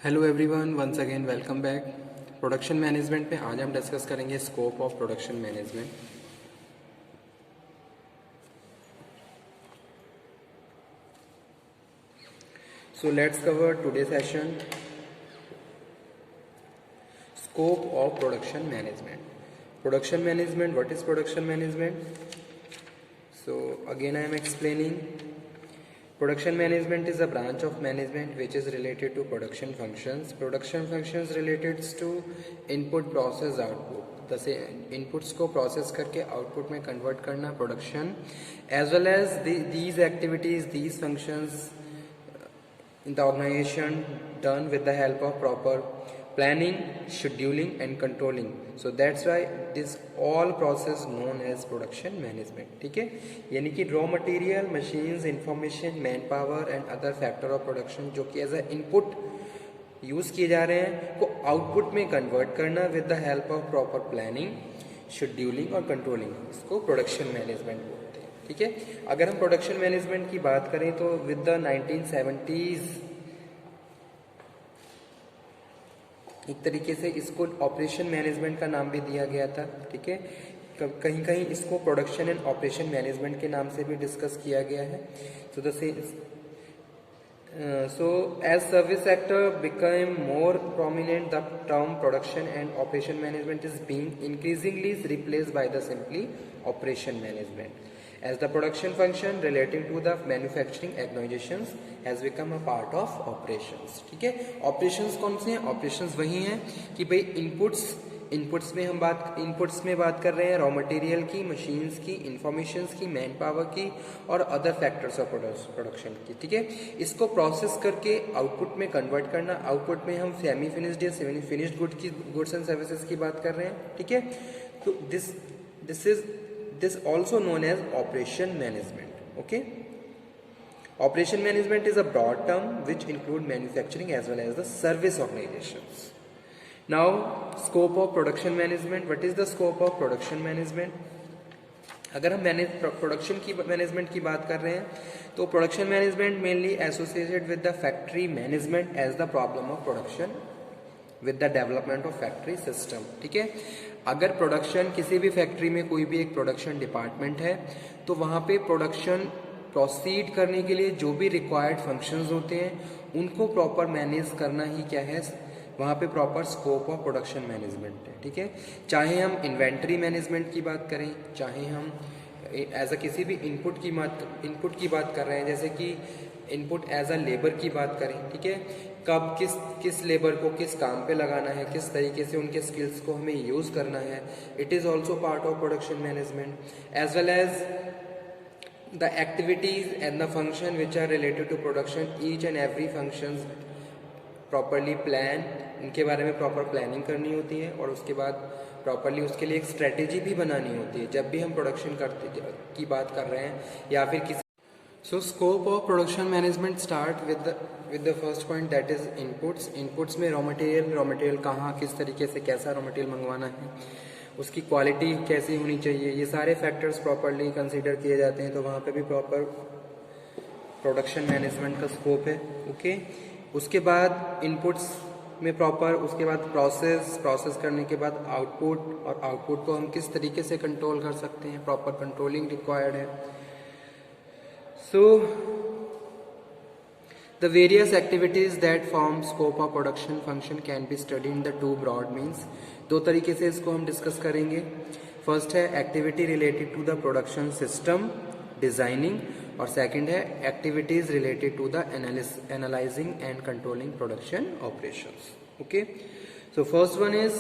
Hello everyone, once again welcome back. Production management में आज हम डिस्कस करेंगे scope of production management. So let's cover today session scope of production management. Production management, what is production management? So again I am explaining. Production management is a branch of management which is related to production functions. Production functions related to input, process, output. जैसे inputs को process करके output में convert करना production, as well as these activities, these functions in the organization done with the help of proper planning, scheduling and controlling. So that's why this all process known as production management. ठीक है, यानी कि raw material, machines, information, manpower and other factor of production जो कि as a input use किए जा रहे हैं को आउटपुट में कन्वर्ट करना with the help of proper planning, scheduling और कंट्रोलिंग, इसको प्रोडक्शन मैनेजमेंट बोलते हैं। ठीक है, अगर हम प्रोडक्शन मैनेजमेंट की बात करें तो विद द 1970s एक तरीके से इसको ऑपरेशन मैनेजमेंट का नाम भी दिया गया था। ठीक है, कहीं कहीं इसको प्रोडक्शन एंड ऑपरेशन मैनेजमेंट के नाम से भी डिस्कस किया गया है। So as service sector became more prominent, the term production and operation management is being increasingly replaced by the simply operation management, as the production function relating to the manufacturing organizations has become a part of operations. ठीक है, operations कौन से हैं? operations वही हैं कि भाई inputs में बात कर रहे हैं रॉ मटेरियल की, मशीन्स की, इंफॉर्मेशंस की, मैन पावर की और अदर फैक्टर्स ऑफ प्रोडक्शन की। ठीक है, इसको प्रोसेस करके आउटपुट में कन्वर्ट करना। आउटपुट में हम सेमी फिनिश्ड या semi finished goods and services की बात कर रहे हैं। ठीक है, तो this also known as operation management. Okay, operation management is a broad term which include manufacturing as well as the service organisations. Now, scope of production management. What is the scope of production management? अगर हम production की management की बात कर रहे हैं तो production management mainly associated with the factory management as the problem of production with the development of factory system. ठीक है, अगर प्रोडक्शन किसी भी फैक्ट्री में कोई भी एक प्रोडक्शन डिपार्टमेंट है तो वहाँ पे प्रोडक्शन प्रोसीड करने के लिए जो भी रिक्वायर्ड फंक्शंस होते हैं उनको प्रॉपर मैनेज करना ही क्या है, वहाँ पे proper scope of production management है। ठीक है, चाहे हम इन्वेंट्री मैनेजमेंट की बात करें, चाहे हम एज अ किसी भी इनपुट की बात कर रहे हैं, जैसे कि इनपुट एज अ लेबर की बात करें। ठीक है, कब किस लेबर को किस काम पे लगाना है, किस तरीके से उनके स्किल्स को हमें यूज करना है, it is also part of production management. As well as the activities and the function which are related to production, each and every function properly plan, उनके बारे में प्रॉपर प्लानिंग करनी होती है और उसके बाद प्रॉपरली उसके लिए एक स्ट्रेटेजी भी बनानी होती है जब भी हम प्रोडक्शन की बात कर रहे हैं या फिर किसी। So scope of production management start with the first point, that is inputs में रॉ मटेरियल कहाँ, किस तरीके से कैसा रॉ मटेरियल मंगवाना है, उसकी क्वालिटी कैसी होनी चाहिए, ये सारे फैक्टर्स प्रॉपरली कंसिडर किए जाते हैं, तो वहाँ पे भी प्रॉपर प्रोडक्शन मैनेजमेंट का स्कोप है। ओके, उसके बाद इनपुट्स में प्रॉपर, उसके बाद प्रोसेस करने के बाद आउटपुट, और आउटपुट को हम किस तरीके से कंट्रोल कर सकते हैं, प्रॉपर कंट्रोलिंग रिक्वायर्ड है। So the various activities that form scope of production function can be study in the two broad means. दो तरीके से इसको हम डिस्कस करेंगे। फर्स्ट है activity related to the production system designing, और सेकंड है activities related to the analysing and controlling production operations. Okay, so first one is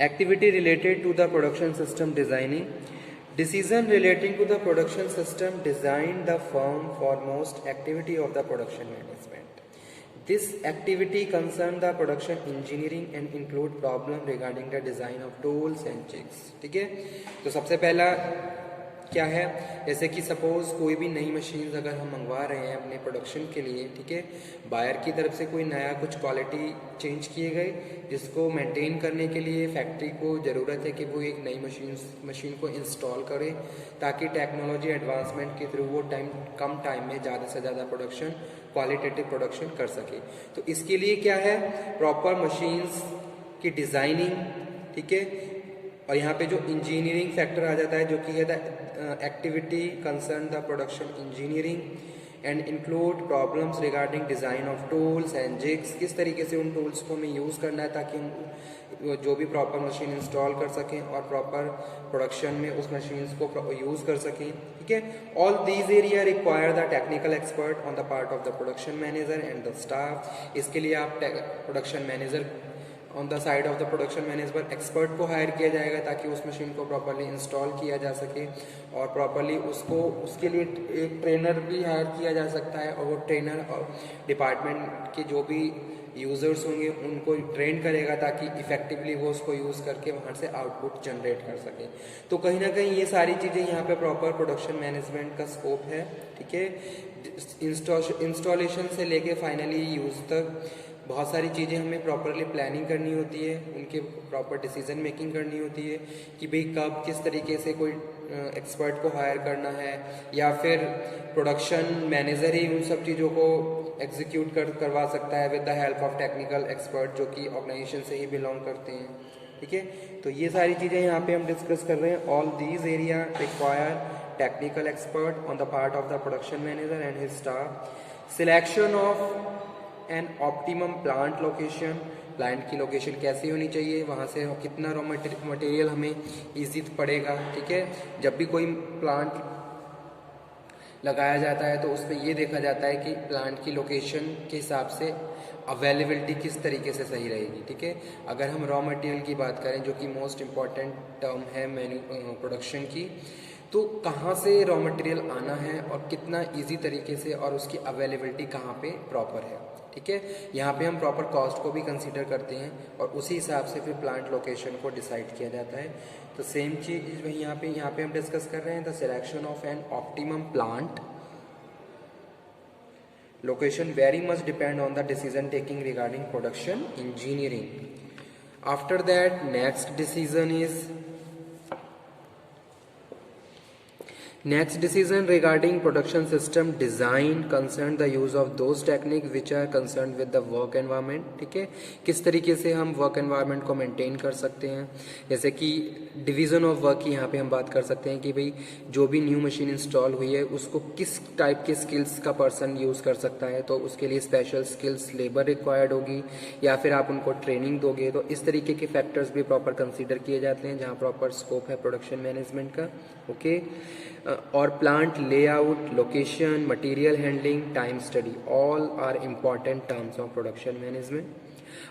activity related to the production system designing. Decision relating to the production system design the firm foremost activity of the production management. This activity concern the production engineering and include problem regarding the design of tools and jigs. ठीक है, तो सबसे पहला क्या है, जैसे कि suppose कोई भी नई मशीन अगर हम मंगवा रहे हैं अपने प्रोडक्शन के लिए, ठीक है, बायर की तरफ से कोई नया कुछ क्वालिटी चेंज किए गए, जिसको मेंटेन करने के लिए फैक्ट्री को ज़रूरत है कि वो एक नई मशीन को इंस्टॉल करे, ताकि टेक्नोलॉजी एडवांसमेंट के थ्रू वो कम टाइम में ज़्यादा से ज़्यादा प्रोडक्शन, क्वालिटेटिव प्रोडक्शन कर सके। तो इसके लिए क्या है, प्रॉपर मशीन्स की डिज़ाइनिंग, ठीक है, और यहाँ पे जो इंजीनियरिंग फैक्टर आ जाता है, जो कि है the activity concern the production engineering and include problems regarding design of tools and jigs, किस तरीके से उन टूल्स को हमें यूज़ करना है ताकि हम जो भी प्रॉपर मशीन इंस्टॉल कर सकें और प्रॉपर प्रोडक्शन में उस मशीन्स को यूज़ कर सकें, ठीक है। All these area require the technical expert on the part of the production manager and the staff. इसके लिए आप production manager on the side of the production manager expert को हायर किया जाएगा ताकि उस मशीन को प्रॉपरली इंस्टॉल किया जा सके, और प्रॉपरली उसके लिए एक ट्रेनर भी हायर किया जा सकता है, और वो ट्रेनर और डिपार्टमेंट के जो भी यूज़र्स होंगे उनको ट्रेन करेगा ताकि इफेक्टिवली वो उसको यूज़ करके वहाँ से आउटपुट जनरेट कर सके। तो कहीं ना कहीं ये सारी चीज़ें यहाँ पे प्रॉपर प्रोडक्शन मैनेजमेंट का स्कोप है, ठीक है। इंस्टॉलेशन से लेके फाइनली यूज़ तक बहुत सारी चीज़ें हमें प्रॉपरली प्लानिंग करनी होती है, उनके प्रॉपर डिसीजन मेकिंग करनी होती है कि भाई कब किस तरीके से कोई एक्सपर्ट को हायर करना है, या फिर प्रोडक्शन मैनेजर ही उन सब चीज़ों को एग्जीक्यूट करवा सकता है with the help of technical expert जो कि ऑर्गेनाइजेशन से ही बिलोंग करते हैं, ठीक है। तो ये सारी चीज़ें यहाँ पे हम डिस्कस कर रहे हैं। All these area require technical expert on the part of the production manager and his staff. Selection of an optimum plant location, plant की लोकेशन कैसी होनी चाहिए, वहाँ से कितना रॉ मटेरियल हमें ईजी पड़ेगा, ठीक है। जब भी कोई प्लांट लगाया जाता है तो उस पर ये देखा जाता है कि प्लांट की लोकेशन के हिसाब से अवेलेबिलिटी किस तरीके से सही रहेगी, ठीक है। अगर हम रॉ मटेरियल की बात करें जो कि मोस्ट इम्पॉर्टेंट टर्म है प्रोडक्शन की, तो कहाँ से रॉ मटेरियल आना है और कितना इजी तरीके से, और उसकी अवेलेबिलिटी कहाँ पे प्रॉपर है, ठीक है। यहाँ पे हम प्रॉपर कॉस्ट को भी कंसीडर करते हैं और उसी हिसाब से फिर प्लांट लोकेशन को डिसाइड किया जाता है। तो सेम चीज़ वही यहाँ पे हम डिस्कस कर रहे हैं, the selection of an optimum plant location very much depend on the decision taking regarding production engineering. After that, next decision regarding production system design concern the use of those techniques which are concerned with the work environment, ठीक है। किस तरीके से हम work environment को maintain कर सकते हैं, जैसे कि डिवीज़न ऑफ वर्क की यहाँ पे हम बात कर सकते हैं कि भाई जो भी न्यू मशीन इंस्टॉल हुई है उसको किस टाइप के स्किल्स का पर्सन यूज़ कर सकता है, तो उसके लिए स्पेशल स्किल्स लेबर रिक्वायर्ड होगी या फिर आप उनको ट्रेनिंग दोगे। तो इस तरीके के फैक्टर्स भी प्रॉपर कंसीडर किए जाते हैं जहाँ प्रॉपर स्कोप है प्रोडक्शन मैनेजमेंट का, ओके। और plant layout, location, material handling, time study, all are important terms of production management.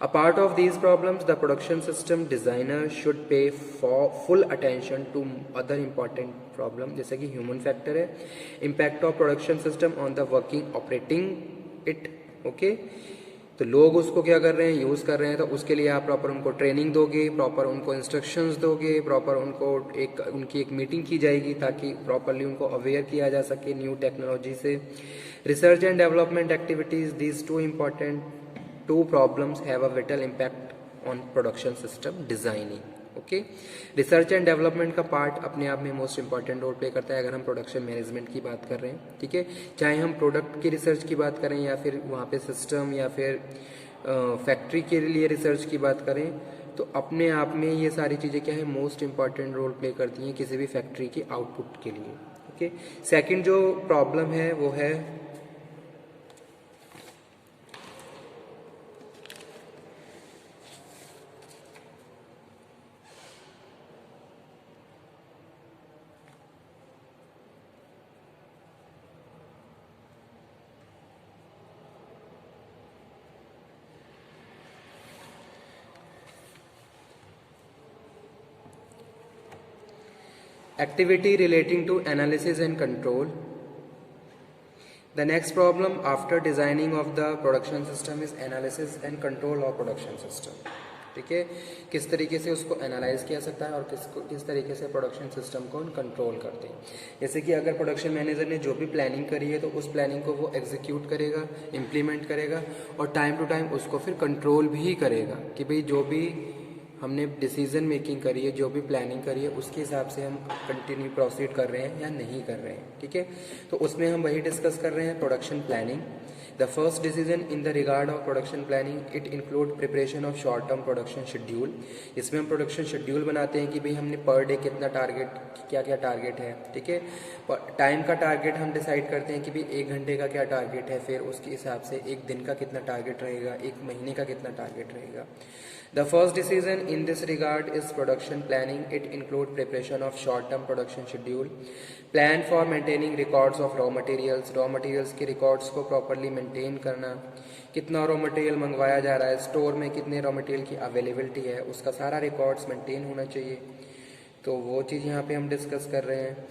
A part of these problems, the production system designer should pay full attention to other important problem, जैसे कि human factor है, impact of production system on the working operating it, okay। तो लोग उसको क्या कर रहे हैं, यूज़ कर रहे हैं, तो उसके लिए आप प्रॉपर उनको ट्रेनिंग दोगे, प्रॉपर उनको इंस्ट्रक्शंस दोगे, प्रॉपर उनको उनकी एक मीटिंग की जाएगी ताकि प्रॉपरली उनको अवेयर किया जा सके न्यू टेक्नोलॉजी से। Research and development activities, these two problems have a whittle impact on production system designing, okay. Research and development का पार्ट अपने आप में मोस्ट इंपॉर्टेंट रोल प्ले करता है अगर हम प्रोडक्शन मैनेजमेंट की बात कर रहे हैं, ठीक है। चाहे हम प्रोडक्ट की रिसर्च की बात करें या फिर वहाँ पे सिस्टम या फिर फैक्ट्री के लिए रिसर्च की बात करें, तो अपने आप में ये सारी चीज़ें क्या है, मोस्ट इंपॉर्टेंट रोल प्ले करती हैं किसी भी फैक्ट्री की आउटपुट के लिए, ओके। सेकेंड जो प्रॉब्लम है वो है activity relating to analysis and control. The next problem after designing of the production system is analysis and control of production system. ठीक है, किस तरीके से उसको एनालाइज किया सकता है और किस तरीके से प्रोडक्शन सिस्टम को कंट्रोल करते हैं। जैसे कि अगर प्रोडक्शन मैनेजर ने जो भी प्लानिंग करी है तो उस प्लानिंग को वो एग्जीक्यूट करेगा, इम्प्लीमेंट करेगा और टाइम टू टाइम उसको फिर कंट्रोल भी करेगा कि भाई जो भी हमने डिसीजन मेकिंग करी है, जो भी प्लानिंग करी है, उसके हिसाब से हम कंटिन्यू प्रोसीड कर रहे हैं या नहीं कर रहे हैं। ठीक है, तो उसमें हम वही डिस्कस कर रहे हैं, production planning. The first decision in the regard of production planning, it include preparation of short term production schedule. इसमें हम प्रोडक्शन शेड्यूल बनाते हैं कि भाई हमने पर डे कितना टारगेट, क्या क्या टारगेट है। ठीक है, टाइम का टारगेट हम डिसाइड करते हैं कि भाई 1 घंटे का क्या टारगेट है, फिर उसके हिसाब से 1 दिन का कितना टारगेट रहेगा, 1 महीने का कितना टारगेट रहेगा। The first decision in this regard is production planning. It includes preparation of short-term production schedule, plan for maintaining records of raw materials, raw materials के records को properly maintain करना, कितना raw material मंगवाया जा रहा है, store में कितने raw material की अवेलेबिलिटी है, उसका सारा records maintain होना चाहिए। तो वो चीज़ यहाँ पे हम डिस्कस कर रहे हैं।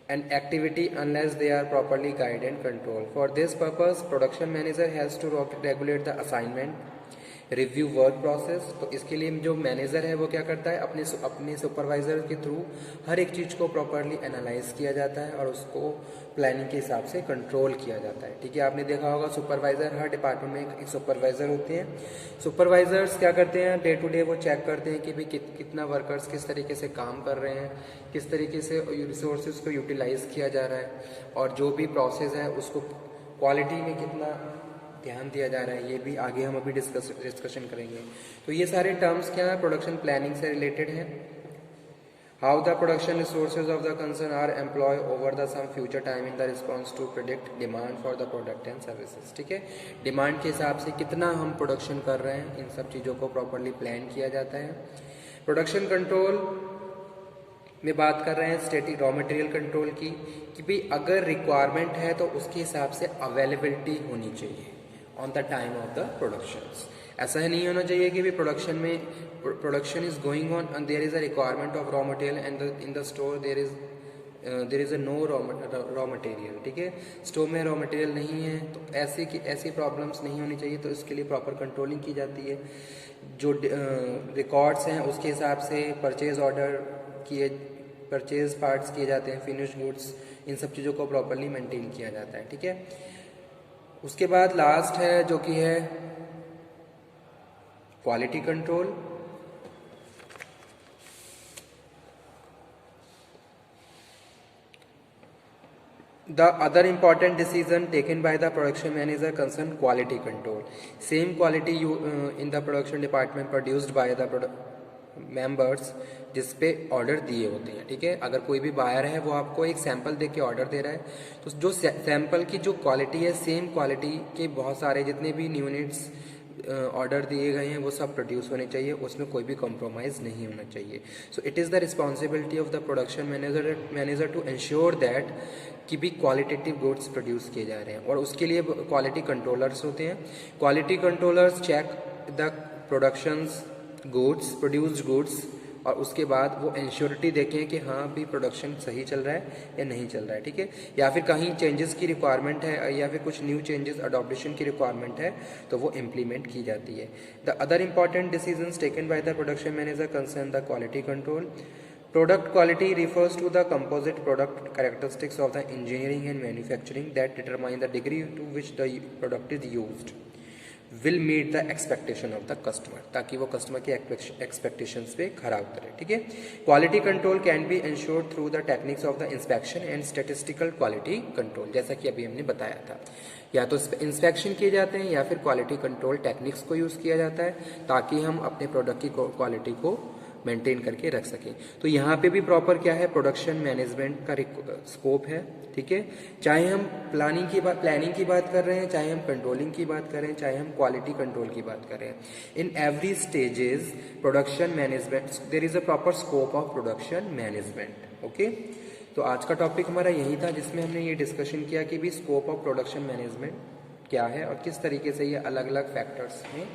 An activity unless they are properly guided and controlled. For this purpose, production manager has to regulate the assignment, review work process. तो इसके लिए जो मैनेजर है वो क्या करता है, अपने सुपरवाइजर के थ्रू हर एक चीज़ को प्रॉपरली एनालाइज किया जाता है और उसको प्लानिंग के हिसाब से कंट्रोल किया जाता है। ठीक है, आपने देखा होगा सुपरवाइजर, हर डिपार्टमेंट में एक सुपरवाइजर होते हैं। सुपरवाइजर्स क्या करते हैं, डे टू डे वो चेक करते हैं कि भाई कितना वर्कर्स किस तरीके से काम कर रहे हैं, किस तरीके से रिसोर्सेज को यूटिलाइज किया जा रहा है और जो भी प्रोसेस है उसको क्वालिटी में कितना ध्यान दिया जा रहा है, ये भी आगे हम अभी डिस्कशन करेंगे। तो ये सारे टर्म्स क्या है, प्रोडक्शन प्लानिंग से रिलेटेड है। How the production resources of the concern are employ over the some future time in the response to predict demand for the product and services. ठीक है, डिमांड के हिसाब से कितना हम प्रोडक्शन कर रहे हैं, इन सब चीज़ों को प्रॉपरली प्लान किया जाता है। प्रोडक्शन कंट्रोल में बात कर रहे हैं स्टैटिक रॉ मटेरियल कंट्रोल की, कि भाई अगर रिक्वायरमेंट है तो उसके हिसाब से अवेलेबिलिटी होनी चाहिए on the time of the productions. ऐसा ही नहीं होना चाहिए कि भी production is going on and there is a requirement of raw material and in the store there is a no raw material. ठीक है, स्टोर में रॉ मटेरियल नहीं है, तो ऐसी प्रॉब्लम्स नहीं होनी चाहिए। तो इसके लिए प्रॉपर कंट्रोलिंग की जाती है। जो रिकॉर्ड्स हैं उसके हिसाब से परचेज पार्ट्स किए जाते हैं, फिनिश गुड्स, इन सब चीज़ों को प्रॉपरली मेंटेन किया जाता है। ठीक है, उसके बाद लास्ट है जो कि है quality control. The other important decision taken by the production manager concern quality control. Same quality in the production department produced by the members जिस पे ऑर्डर दिए होते हैं। ठीक है, अगर कोई भी बायर है वो आपको एक सैंपल दे के ऑर्डर दे रहा है, तो जो सैंपल की जो क्वालिटी है, सेम क्वालिटी के बहुत सारे जितने भी यूनिट्स ऑर्डर दिए गए हैं वो सब प्रोड्यूस होने चाहिए, उसमें कोई भी कॉम्प्रोमाइज़ नहीं होना चाहिए। So it is the responsibility of the production manager to ensure that कि भी क्वालिटेटिव गुड्स प्रोड्यूस किए जा रहे हैं, और उसके लिए क्वालिटी कंट्रोलर्स होते हैं। Quality controllers check the productions goods, produced goods, और उसके बाद वो इंश्योरिटी देखें कि हाँ भी प्रोडक्शन सही चल रहा है या नहीं चल रहा है। ठीक है, या फिर कहीं चेंजेस की रिक्वायरमेंट है या फिर कुछ न्यू चेंजेस अडॉप्टेशन की रिक्वायरमेंट है तो वो इम्प्लीमेंट की जाती है। The other important decisions taken by the production manager concern the quality control. Product quality refers to the composite product characteristics of the engineering and manufacturing that determine the degree to which the product is used will meet the expectation of the customer, ताकि वो customer की expectations पे खरा उतरे। ठीक है, quality control can be insured through the techniques of the inspection and statistical quality control, जैसा कि अभी हमने बताया था। या तो इंस्पेक्शन किए जाते हैं या फिर क्वालिटी कंट्रोल टेक्निक्स को यूज़ किया जाता है ताकि हम अपने प्रोडक्ट की क्वालिटी को मेंटेन करके रख सकें। तो यहाँ पे भी प्रॉपर क्या है, प्रोडक्शन मैनेजमेंट का स्कोप है। ठीक है, चाहे हम प्लानिंग की बात कर रहे हैं, चाहे हम कंट्रोलिंग की बात कर रहे हैं, चाहे हम क्वालिटी कंट्रोल की बात कर रहे हैं, in every stages production management there is a proper scope of production management. Okay, तो आज का टॉपिक हमारा यही था जिसमें हमने ये डिस्कशन किया कि भी स्कोप ऑफ प्रोडक्शन मैनेजमेंट क्या है और किस तरीके से ये अलग अलग फैक्टर्स में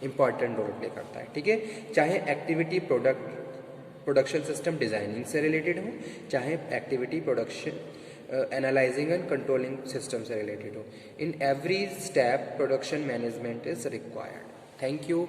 इंपॉर्टेंट रोल प्ले करता है। ठीक है, चाहे एक्टिविटी प्रोडक्शन सिस्टम डिजाइनिंग से रिलेटेड हो, चाहे activity production analysing and controlling system से रिलेटेड हो, in every step production management is required. Thank you.